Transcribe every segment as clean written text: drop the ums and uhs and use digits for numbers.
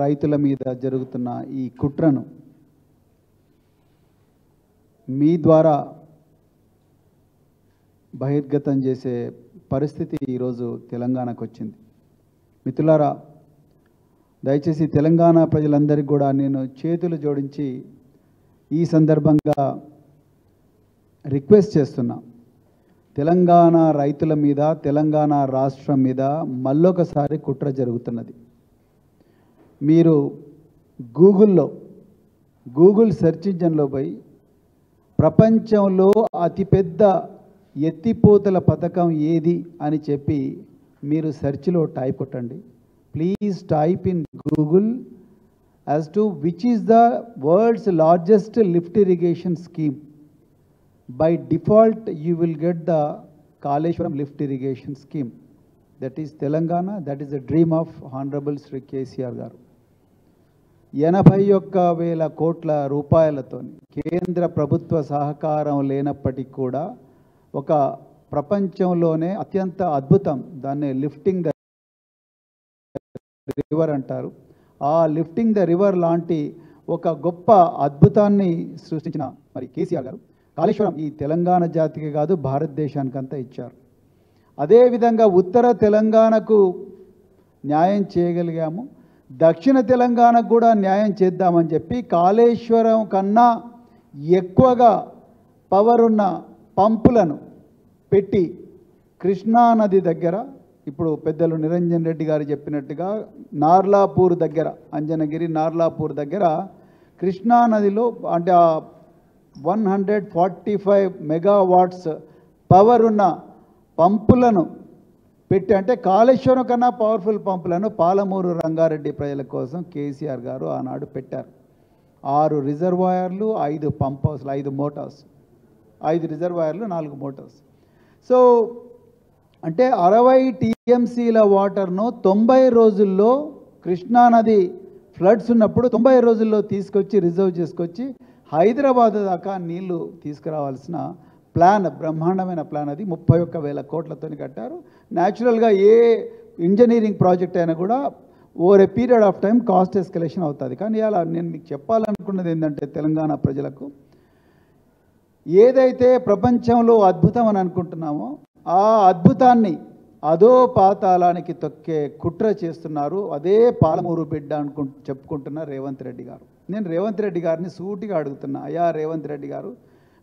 రైతుల మీద జరుగుతున్న ఈ కుట్రను మీ ద్వారా బహిర్గతం చేసే పరిస్థితి ఈరోజు తెలంగాణకు వచ్చింది. మిత్రులారా, దయచేసి తెలంగాణ ప్రజలందరికీ కూడా నేను చేతులు జోడించి ఈ సందర్భంగా రిక్వెస్ట్ చేస్తున్నా. తెలంగాణ రైతుల మీద, తెలంగాణ రాష్ట్రం మీద మళ్ళొకసారి కుట్ర జరుగుతున్నది. మీరు గూగుల్ సెర్చ్ ఇంజన్లో పోయి ప్రపంచంలో అతిపెద్ద ఎత్తిపోతల పథకం ఏది అని చెప్పి మీరు సెర్చ్లో టైప్ కొట్టండి. Please type in Google as to which is the world's largest lift irrigation scheme. By default you will get the Kaleshwaram lift irrigation scheme. That is Telangana, that is the dream of Honorable Sri KCR garu. 81,000 కోట్ల రూపాయలతో కేంద్ర ప్రభుత్వ సహకారం లేనప్పటికీ కూడా ఒక ప్రపంచంలోనే అత్యంత అద్భుతం, దాన్ని లిఫ్టింగ్ ద రివర్ అంటారు. ఆ లిఫ్టింగ్ ద రివర్ లాంటి ఒక గొప్ప అద్భుతాన్ని సృష్టించిన మరి కేసీఆర్ గారు కాళేశ్వరం ఈ తెలంగాణ జాతికి కాదు భారతదేశానికంతా ఇచ్చారు. అదేవిధంగా ఉత్తర తెలంగాణకు న్యాయం చేయగలిగాము, దక్షిణ తెలంగాణకు కూడా న్యాయం చేద్దామని చెప్పి కాళేశ్వరం కన్నా ఎక్కువగా పవర్ ఉన్న పంపులను పెట్టి కృష్ణా నది దగ్గర, ఇప్పుడు పెద్దలు నిరంజన్ రెడ్డి గారు చెప్పినట్టుగా నార్లాపూర్ దగ్గర, అంజనగిరి నార్లాపూర్ దగ్గర కృష్ణా నదిలో అంటే 145 మెగావాట్స్ పవర్ ఉన్న పంపులను పెట్టి, అంటే కాళేశ్వరం కన్నా పవర్ఫుల్ పంపులను పాలమూరు రంగారెడ్డి ప్రజల కోసం కేసీఆర్ గారు ఆనాడు పెట్టారు. 6 రిజర్వాయర్లు, 5 పంప్ హౌస్లు, 5 మోటార్స్, 5 రిజర్వాయర్లు, 4 మోటార్స్. సో అంటే 60 టీఎంసీల వాటర్ను 90 రోజుల్లో కృష్ణానది ఫ్లడ్స్ ఉన్నప్పుడు 90 రోజుల్లో తీసుకొచ్చి రిజర్వ్ చేసుకొచ్చి హైదరాబాద్ దాకా నీళ్లు తీసుకురావాల్సిన ప్లాన్, బ్రహ్మాండమైన ప్లాన్ అది. 31,000 కోట్లతో కట్టారు. న్యాచురల్గా ఏ ఇంజనీరింగ్ ప్రాజెక్ట్ అయినా కూడా over a period of time cost escalation అవుతుంది. కానీ అలా నేను మీకు చెప్పాలనుకున్నది ఏంటంటే తెలంగాణ ప్రజలకు ఏదైతే ప్రపంచంలో అద్భుతం అని అనుకుంటున్నామో ఆ అద్భుతాన్ని అదో పాతాళానికి తొక్కే కుట్ర చేస్తున్నారు. అదే పాలమూరు బిడ్డ చెప్పుకుంటున్న రేవంత్ రెడ్డి గారు. నేను రేవంత్ రెడ్డి గారిని సూటిగా అడుగుతున్నా, అయ్యా రేవంత్ రెడ్డి గారు,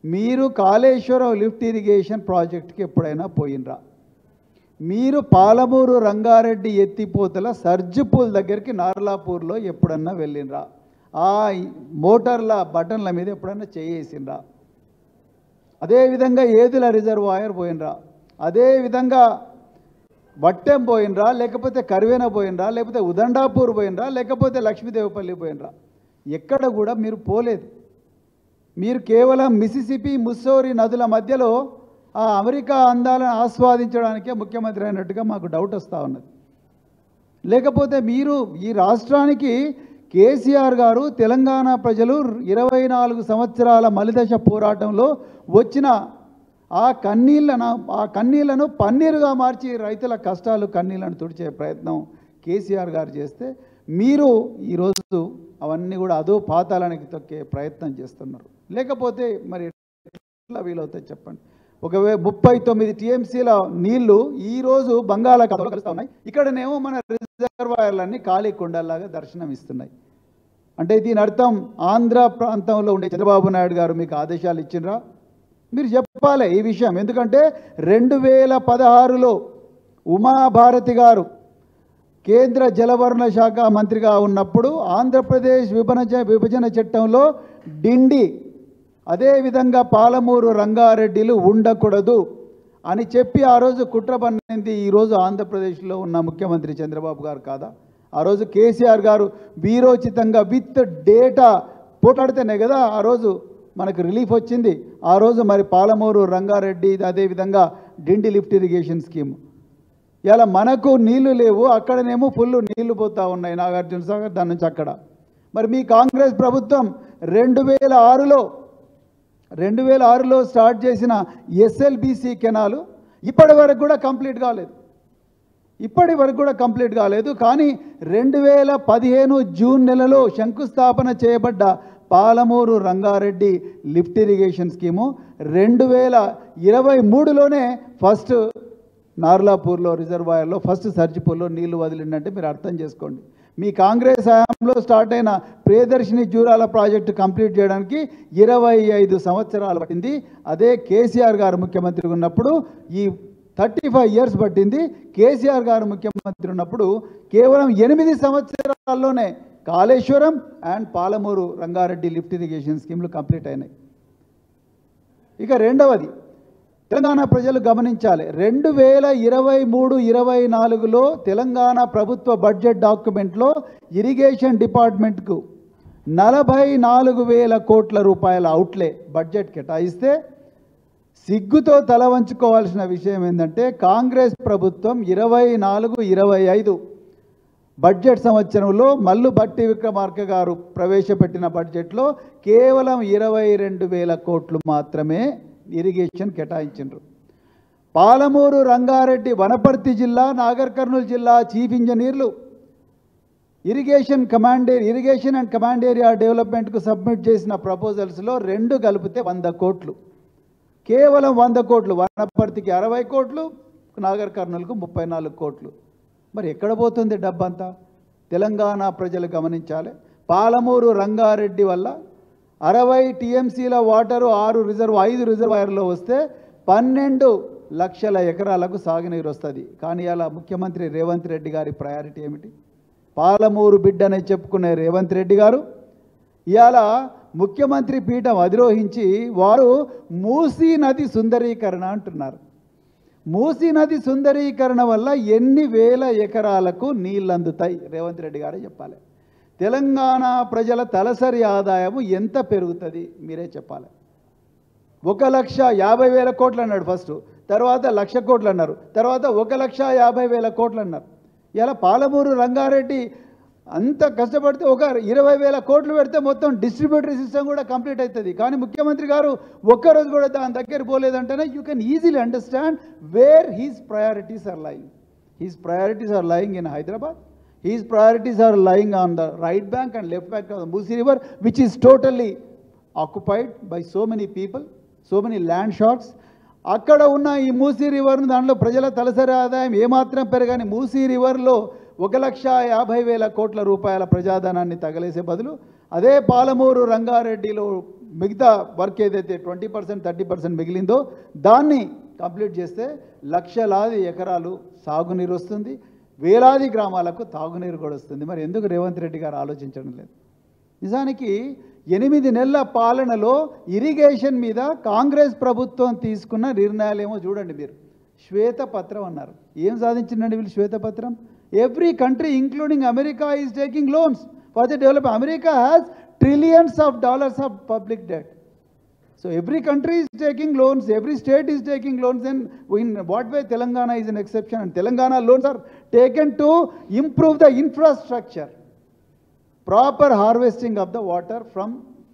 మీరు కాళేశ్వరం లిఫ్ట్ ఇరిగేషన్ ప్రాజెక్ట్కి ఎప్పుడైనా పోయినరా? మీరు పాలమూరు రంగారెడ్డి ఎత్తిపోతల సర్జుపూల్ దగ్గరికి నార్లాపూర్లో ఎప్పుడన్నా వెళ్ళినరా? ఆ మోటార్ల బటన్ల మీద ఎప్పుడన్నా చేయేసినరా? అదేవిధంగా ఏదుల రిజర్వాయర్ పోయినరా? అదేవిధంగా వట్టెం పోయినరా? లేకపోతే కరివేన పోయినరా? లేకపోతే ఉదండాపూర్ పోయినరా? లేకపోతే లక్ష్మీదేవపల్లి పోయినరా? ఎక్కడ కూడా మీరు పోలేదు. మీరు కేవలం మిసిసిపి, ముస్సోరి నదుల మధ్యలో ఆ అమెరికా అందాలను ఆస్వాదించడానికే ముఖ్యమంత్రి అయినట్టుగా మాకు డౌట్ వస్తూ ఉన్నది. లేకపోతే మీరు ఈ రాష్ట్రానికి కేసీఆర్ గారు, తెలంగాణ ప్రజలు 24 సంవత్సరాల మలిదశ పోరాటంలో వచ్చిన ఆ కన్నీళ్లను పన్నీరుగా మార్చి రైతుల కష్టాలు కన్నీళ్లను తుడిచే ప్రయత్నం కేసీఆర్ గారు చేస్తే మీరు ఈరోజు అవన్నీ కూడా అదో పాతాళానికి తొక్కే ప్రయత్నం చేస్తున్నారు. లేకపోతే మరి ఎట్లా వీలవుతాయి చెప్పండి? ఒకవేళ 39 టీఎంసీల నీళ్లు ఈరోజు బంగాళాఖాతంలో కలుస్తూ ఉన్నాయి. ఇక్కడనేమో మన రిజర్వాయర్లన్నీ ఖాళీ కొండల్లాగా దర్శనం ఇస్తున్నాయి. అంటే దీని అర్థం ఆంధ్ర ప్రాంతంలో ఉండే చంద్రబాబు నాయుడు గారు మీకు ఆదేశాలు ఇచ్చినరా? మీరు చెప్పాలి ఈ విషయం. ఎందుకంటే 2016లో ఉమాభారతి గారు కేంద్ర జలవనరుల శాఖ మంత్రిగా ఉన్నప్పుడు ఆంధ్రప్రదేశ్ విభజన చట్టంలో డిండి, అదేవిధంగా పాలమూరు రంగారెడ్డిలు ఉండకూడదు అని చెప్పి ఆ రోజు కుట్ర పన్నింది ఈరోజు ఆంధ్రప్రదేశ్లో ఉన్న ముఖ్యమంత్రి చంద్రబాబు గారు కాదా? ఆ రోజు కేసీఆర్ గారు వీరోచితంగా విత్ డేటా పోట్లాడితేనే కదా ఆ రోజు మనకు రిలీఫ్ వచ్చింది. ఆ రోజు మరి పాలమూరు రంగారెడ్డి, అదేవిధంగా డిండి లిఫ్ట్ ఇరిగేషన్ స్కీమ్. ఇలా మనకు నీళ్లు లేవు, అక్కడనేమో ఫుల్ నీళ్లు పోతూ ఉన్నాయి నాగార్జున సాగర్ దాని నుంచి అక్కడ. మరి మీ కాంగ్రెస్ ప్రభుత్వం 2006లో స్టార్ట్ చేసిన ఎస్ఎల్బిసి కెనాలు ఇప్పటి వరకు కూడా కంప్లీట్ కాలేదు. ఇప్పటి వరకు కూడా కంప్లీట్ కాలేదు. కానీ 2015 జూన్ నెలలో శంకుస్థాపన చేయబడ్డ Palamuru Rangareddy lift irrigation scheme 2023లోనే ఫస్ట్ నార్లాపూర్లో రిజర్వాయర్లో ఫస్ట్ సర్జిపూర్లో నీళ్లు వదిలిందంటే మీరు అర్థం చేసుకోండి. మీ కాంగ్రెస్ హయాంలో స్టార్ట్ అయిన ప్రియదర్శిని జూరాల ప్రాజెక్టు కంప్లీట్ చేయడానికి 25 సంవత్సరాలు పట్టింది. అదే కేసీఆర్ గారు ముఖ్యమంత్రి ఉన్నప్పుడు ఈ 35 ఇయర్స్ పట్టింది. కేసీఆర్ గారు ముఖ్యమంత్రి ఉన్నప్పుడు కేవలం 8 సంవత్సరాల్లోనే Kaleshwaram and Palamuru Rangareddy lift irrigation స్కీమ్లు కంప్లీట్ అయినాయి. ఇక రెండవది తెలంగాణ ప్రజలు గమనించాలి. 2023-24లో తెలంగాణ ప్రభుత్వ బడ్జెట్ డాక్యుమెంట్లో ఇరిగేషన్ డిపార్ట్మెంట్కు 44,000 కోట్ల రూపాయల అవుట్లే బడ్జెట్ కేటాయిస్తే సిగ్గుతో తల వంచుకోవాల్సిన విషయం ఏంటంటే కాంగ్రెస్ ప్రభుత్వం 24-25 బడ్జెట్ సంవత్సరంలో మల్లు భట్టి విక్రమార్క గారు ప్రవేశపెట్టిన బడ్జెట్లో కేవలం 22,000 కోట్లు మాత్రమే ఇరిగేషన్ కేటాయించారు. పాలమూరు రంగారెడ్డి వనపర్తి జిల్లా నాగర్ కర్నూలు జిల్లా చీఫ్ ఇంజనీర్లు ఇరిగేషన్ అండ్ కమాండ్ ఏరియా డెవలప్మెంట్కు సబ్మిట్ చేసిన ప్రపోజల్స్లో 2 కలిపితే 100 కోట్లు, కేవలం 100 కోట్లు. వనపర్తికి 60 కోట్లు, నాగర్ కర్నూలుకు 34 కోట్లు. మరి ఎక్కడ పోతుంది డబ్బంతా? తెలంగాణ ప్రజలు గమనించాలి. పాలమూరు రంగారెడ్డి వల్ల 60 టీఎంసీల వాటరు 5 రిజర్వాయర్లో వస్తే 12 లక్షల ఎకరాలకు సాగునీరు వస్తుంది. కానీ అలా ముఖ్యమంత్రి రేవంత్ రెడ్డి గారి ప్రయారిటీ ఏమిటి? పాలమూరు బిడ్డనే చెప్పుకునే రేవంత్ రెడ్డి గారు ఇవాళ ముఖ్యమంత్రి పీఠం అధిరోహించి వారు మూసీ నది సుందరీకరణ అంటున్నారు. మూసీ నది సుందరీకరణ వల్ల ఎన్ని వేల ఎకరాలకు నీళ్ళు అందుతాయి రేవంత్ రెడ్డి గారే చెప్పాలి. తెలంగాణ ప్రజల తలసరి ఆదాయము ఎంత పెరుగుతుంది మీరే చెప్పాలి. 1,50,000 కోట్లు అన్నాడు ఫస్ట్, తర్వాత 1,00,000 కోట్లు అన్నారు, తర్వాత 1,50,000 కోట్లు అన్నారు. ఇలా పాలమూరు రంగారెడ్డి అంత కష్టపడితే ఒక 20,000 కోట్లు పెడితే మొత్తం డిస్ట్రిబ్యూటరీ సిస్టమ్ కూడా కంప్లీట్ అవుతుంది. కానీ ముఖ్యమంత్రి గారు ఒక్కరోజు కూడా దాని దగ్గర పోలేదంటేనే you can easily understand where his priorities are lying. His priorities are lying in Hyderabad. His priorities are lying on the right bank and left bank of the Musi River, which is totally occupied by so many people, so many land sharks. అక్కడ ఉన్న ఈ మూసీ రివర్ను దాంట్లో ప్రజల తలసరి ఆదాయం ఏమాత్రం పెరగని మూసీ రివర్లో 1,50,000 కోట్ల రూపాయల ప్రజాధనాన్ని తగలేసే బదులు అదే పాలమూరు రంగారెడ్డిలో మిగతా వర్క్ ఏదైతే 20% 30% మిగిలిందో దాన్ని కంప్లీట్ చేస్తే లక్షలాది ఎకరాలు సాగునీరు వస్తుంది, వేలాది గ్రామాలకు తాగునీరు కూడా వస్తుంది. మరి ఎందుకు రేవంత్ రెడ్డి గారు ఆలోచించడం లేదు? నిజానికి 8 నెలల పాలనలో ఇరిగేషన్ మీద కాంగ్రెస్ ప్రభుత్వం తీసుకున్న నిర్ణయాలేమో చూడండి మీరు. శ్వేతపత్రం అన్నారు. ఏం సాధించిందండి వీళ్ళు శ్వేతపత్రం? Every country including America is taking loans for the develop. America has trillions of dollars of public debt. So every country is taking loans, every state is taking loans, and in what way Telangana is an exception? And Telangana loans are taken to improve the infrastructure, proper harvesting of the water from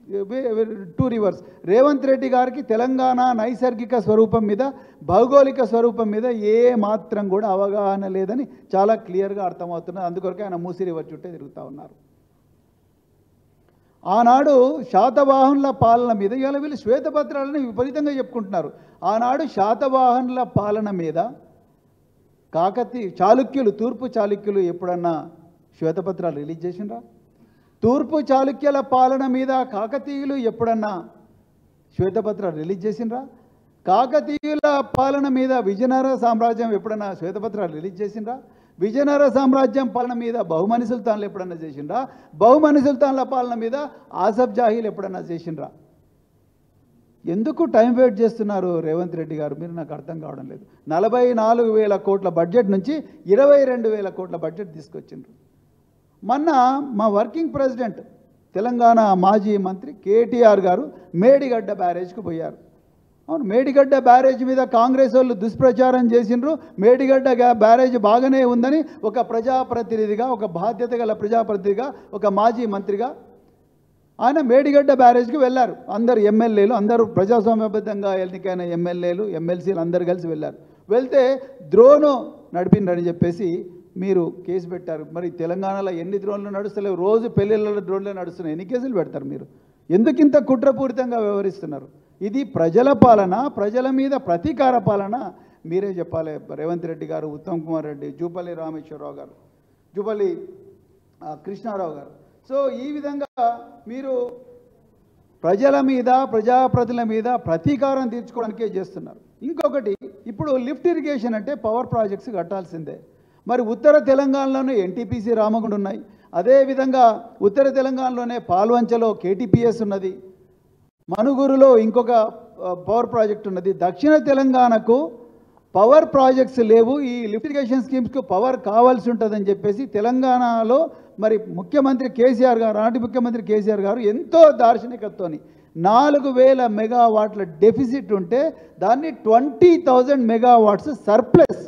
2 rivers. Revanth Reddy గారికి తెలంగాణ నైసర్గిక స్వరూపం మీద భౌగోళిక స్వరూపం మీద ఏ మాత్రం కూడా అవగాహన లేదని చాలా క్లియర్గా అర్థమవుతున్నది. అందుకొరకే ఆయన మూసీ రివర్ చుట్టే తిరుగుతూ ఉన్నారు. ఆనాడు శాతవాహనుల పాలన మీద ఇవాళ వీళ్ళు శ్వేతపత్రాలను విపరీతంగా చెప్పుకుంటున్నారు. ఆనాడు శాతవాహనుల పాలన మీద చాళుక్యులు, తూర్పు చాళుక్యులు ఎప్పుడన్నా శ్వేతపత్రాలు రిలీజ్ చేసిండ్రా? తూర్పు చాళుక్యుల పాలన మీద కాకతీయులు ఎప్పుడన్నా శ్వేతపత్రాలు రిలీజ్ చేసిండ్రా? కాకతీయుల పాలన మీద విజయనగర సామ్రాజ్యం ఎప్పుడన్నా శ్వేతపత్రాలు రిలీజ్ చేసిండ్రా? విజయనగర సామ్రాజ్యం పాలన మీద బహుమని సుల్తాన్లు ఎప్పుడన్నా చేసిండ్రా? బహుమని సుల్తాన్ల పాలన మీద ఆసఫ్ జాహీలు ఎప్పుడన్నా చేసిండ్రా? ఎందుకు టైం వెయిట్ చేస్తున్నారు రేవంత్ రెడ్డి గారు? మీరు నాకు అర్థం కావడం లేదు. 44,000 కోట్ల బడ్జెట్ నుంచి 22,000 కోట్ల బడ్జెట్ తీసుకొచ్చిండ్రు. మొన్న మా వర్కింగ్ ప్రెసిడెంట్ తెలంగాణ మాజీ మంత్రి కేటీఆర్ గారు మేడిగడ్డ బ్యారేజ్కి పోయారు. అవును, మేడిగడ్డ బ్యారేజ్ మీద కాంగ్రెస్ వాళ్ళు దుష్ప్రచారం చేసిండ్రు. మేడిగడ్డ బ్యారేజ్ బాగానే ఉందని ఒక ప్రజాప్రతినిధిగా, ఒక బాధ్యత గల ప్రజాప్రతినిధిగా, ఒక మాజీ మంత్రిగా ఆయన మేడిగడ్డ బ్యారేజ్కి వెళ్ళారు. అందరు ఎమ్మెల్యేలు, అందరూ ప్రజాస్వామ్యబద్ధంగా ఎన్నికైన ఎమ్మెల్యేలు, ఎమ్మెల్సీలు అందరు కలిసి వెళ్ళారు. వెళ్తే డ్రోను నడిపిండని చెప్పేసి మీరు కేసు పెట్టారు. మరి తెలంగాణలో ఎన్ని డ్రోన్లు నడుస్తలేవు? రోజు పెళ్ళిళ్ళలో డ్రోన్లే నడుస్తున్నాయి. ఎన్ని కేసులు పెడతారు మీరు? ఎందుకింత కుట్రపూరితంగా వ్యవహరిస్తున్నారు? ఇది ప్రజల పాలన, ప్రజల మీద ప్రతీకార పాలన. మీరే చెప్పాలి. రేవంత్ రెడ్డి గారు, ఉత్తమ్ కుమార్ రెడ్డి, జూపల్లి రామేశ్వరరావు గారు, జూపల్లి కృష్ణారావు గారు. సో ఈ విధంగా మీరు ప్రజల మీద, ప్రజాప్రతినిధుల మీద ప్రతీకారం తీర్చుకోవడానికే చేస్తున్నారు. ఇంకొకటి, ఇప్పుడు లిఫ్ట్ ఇరిగేషన్ అంటే పవర్ ప్రాజెక్ట్స్ కట్టాల్సిందే. మరి ఉత్తర తెలంగాణలోనే ఎన్టీపీసీ రామగుండ ఉన్నాయి. అదేవిధంగా ఉత్తర తెలంగాణలోనే పాల్వంచలో కేటీపీఎస్ ఉన్నది, మనుగురులో ఇంకొక పవర్ ప్రాజెక్ట్ ఉన్నది. దక్షిణ తెలంగాణకు పవర్ ప్రాజెక్ట్స్ లేవు. ఈ లిఫ్ట్ ఇరిగేషన్ స్కీమ్స్కు పవర్ కావాల్సి ఉంటుందని చెప్పేసి తెలంగాణలో మరి ముఖ్యమంత్రి కేసీఆర్ గారు, నాటి ముఖ్యమంత్రి కేసీఆర్ గారు ఎంతో దార్శనికతతోని 4000 మెగావాట్ల డెఫిసిట్ ఉంటే దాన్ని 20,000 మెగావాట్స్ సర్ప్లస్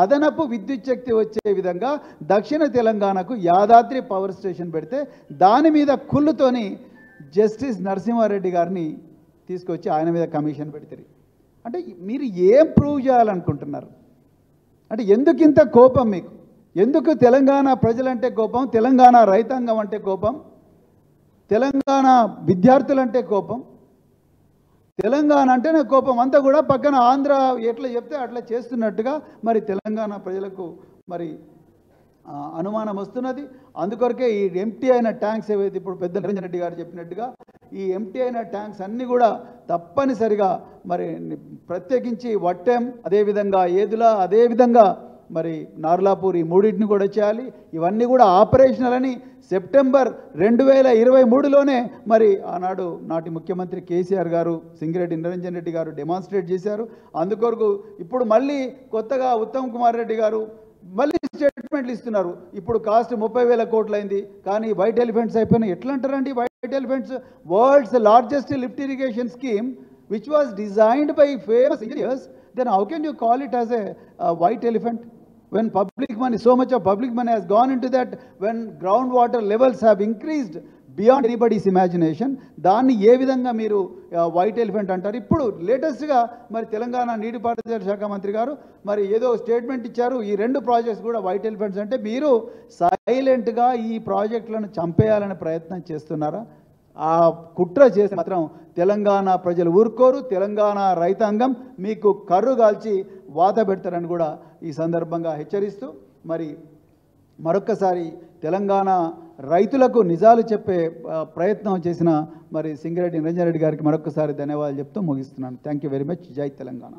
అదనపు విద్యుత్ శక్తి వచ్చే విధంగా దక్షిణ తెలంగాణకు యాదాద్రి పవర్ స్టేషన్ పెడితే దాని మీద కుళ్ళుతోని జస్టిస్ నరసింహారెడ్డి గారిని తీసుకొచ్చి ఆయన మీద కమిషన్ పెడతారు. అంటే మీరు ఏం ప్రూవ్ చేయాలనుకుంటున్నారు? అంటే ఎందుకు ఇంత కోపం మీకు? ఎందుకు తెలంగాణ ప్రజలంటే కోపం, తెలంగాణ రైతాంగం అంటే కోపం, తెలంగాణ విద్యార్థులంటే కోపం, తెలంగాణ అంటేనే కోపం? అంతా కూడా పక్కన ఆంధ్ర ఎట్లా చెప్తే అట్లా చేస్తున్నట్టుగా మరి తెలంగాణ ప్రజలకు మరి అనుమానం వస్తున్నది. అందుకొరకే ఈ ఎంటీ అయిన ట్యాంక్స్ ఏవైతే ఇప్పుడు పెద్ద నిరంజన్ రెడ్డి గారు చెప్పినట్టుగా ఈ ఎంటీ అయిన ట్యాంక్స్ అన్నీ కూడా తప్పనిసరిగా మరి ప్రత్యేకించి వట్టెం, అదేవిధంగా ఏదుల, అదేవిధంగా మరి నార్లాపూర్, ఈ మూడింటిని కూడా చేయాలి. ఇవన్నీ కూడా ఆపరేషనల్ అని సెప్టెంబర్ 2023లోనే మరి ఆనాడు నాటి ముఖ్యమంత్రి కేసీఆర్ గారు, సింగిరెడ్డి నిరంజన్ రెడ్డి గారు డెమాన్స్ట్రేట్ చేశారు. అందుకొరకు ఇప్పుడు మళ్ళీ కొత్తగా ఉత్తమ్ కుమార్ రెడ్డి గారు మళ్ళీ స్టేట్మెంట్లు ఇస్తున్నారు. ఇప్పుడు కాస్ట్ 30,000 కోట్లు అయింది, కానీ వైట్ ఎలిఫెంట్స్ అయిపోయినాయి. ఎట్లా అంటారండి white elephants? World's largest lift irrigation scheme which was designed by famous engineers, then how can you call it as a white elephant when public money, so much of public money has gone into that, when groundwater levels have increased beyond anybody's imagination? దాన్ని ఏ విధంగా మీరు white elephant అంటారు? ఇప్పుడు లేటెస్ట్గా మరి తెలంగాణ నీటిపారుదల శాఖ మంత్రి గారు మరి ఏదో స్టేట్మెంట్ ఇచ్చారు, ఈ 2 ప్రాజెక్ట్స్ కూడా వైట్ ఎలిఫెంట్స్. అంటే మీరు సైలెంట్గా ఈ ప్రాజెక్టులను చంపేయాలని ప్రయత్నం చేస్తున్నారా? ఆ కుట్ర చేసి మాత్రం తెలంగాణ ప్రజలు ఊరుకోరు. తెలంగాణ రైతాంగం మీకు కర్రు కాల్చి వాత పెడతారని కూడా ఈ సందర్భంగా హెచ్చరిస్తూ మరి మరొక్కసారి తెలంగాణ రైతులకు నిజాలు చెప్పే ప్రయత్నం చేసిన మరి సింగిరెడ్డి నిరంజన్ రెడ్డి గారికి మరొకసారి ధన్యవాదాలు చెప్తూ ముగిస్తున్నాను. Thank you very much. జై తెలంగాణ.